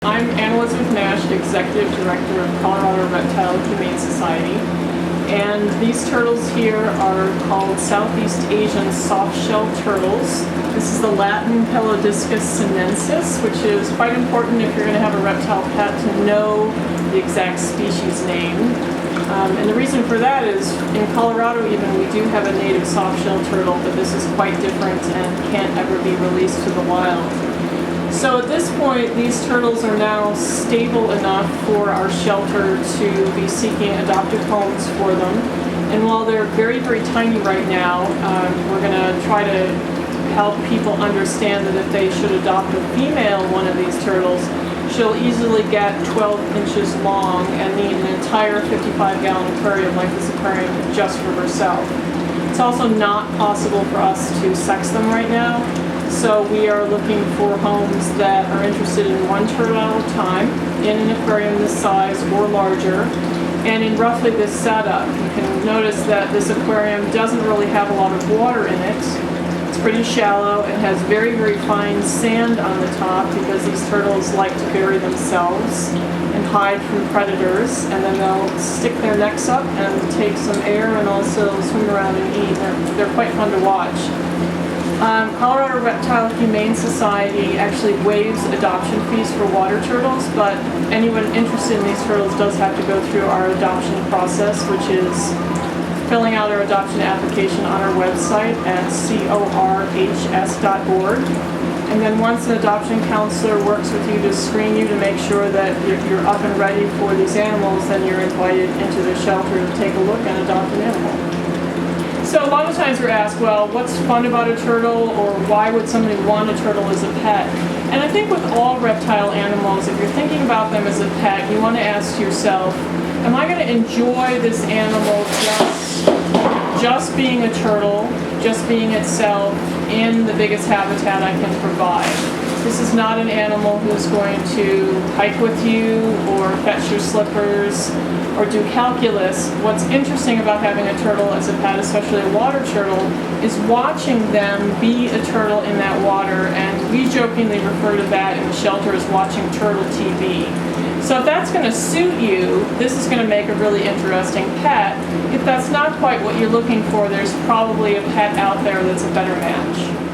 I'm Ann Elizabeth Nash, Executive Director of Colorado Reptile Humane Society, and these turtles here are called Southeast Asian soft-shell turtles. This is the Latin Pelodiscus sinensis, which is quite important if you're going to have a reptile pet to know the exact species name. And the reason for that is, in Colorado even, we do have a native soft-shell turtle, but this is quite different and can't ever be released to the wild. So at this point, these turtles are now stable enough for our shelter to be seeking adoptive homes for them. And while they're very, very tiny right now, we're going to try to help people understand that if they should adopt a female one of these turtles, she'll easily get 12 inches long and need an entire 55-gallon aquarium like this aquarium just for herself. It's also not possible for us to sex them right now. So we are looking for homes that are interested in one turtle at a time in an aquarium this size or larger, and in roughly this setup. You can notice that this aquarium doesn't really have a lot of water in it. It's pretty shallow and has very, very fine sand on the top because these turtles like to bury themselves and hide from predators, and then they'll stick their necks up and take some air and also swim around and eat. They're quite fun to watch. Colorado Reptile Humane Society actually waives adoption fees for water turtles, but anyone interested in these turtles does have to go through our adoption process, which is filling out our adoption application on our website at corhs.org. And then once an adoption counselor works with you to screen you to make sure that you're up and ready for these animals, then you're invited into the shelter to take a look and adopt an animal. So a lot of times we're asked, well, what's fun about a turtle, or why would somebody want a turtle as a pet? And I think with all reptile animals, if you're thinking about them as a pet, you want to ask yourself, am I going to enjoy this animal just being a turtle, just being itself in the biggest habitat I can provide? This is not an animal who's going to hike with you or fetch your slippers or do calculus. What's interesting about having a turtle as a pet, especially a water turtle, is watching them be a turtle in that water, and we jokingly refer to that in the shelter as watching turtle TV. So if that's going to suit you, this is going to make a really interesting pet. If that's not quite what you're looking for, there's probably a pet out there that's a better match.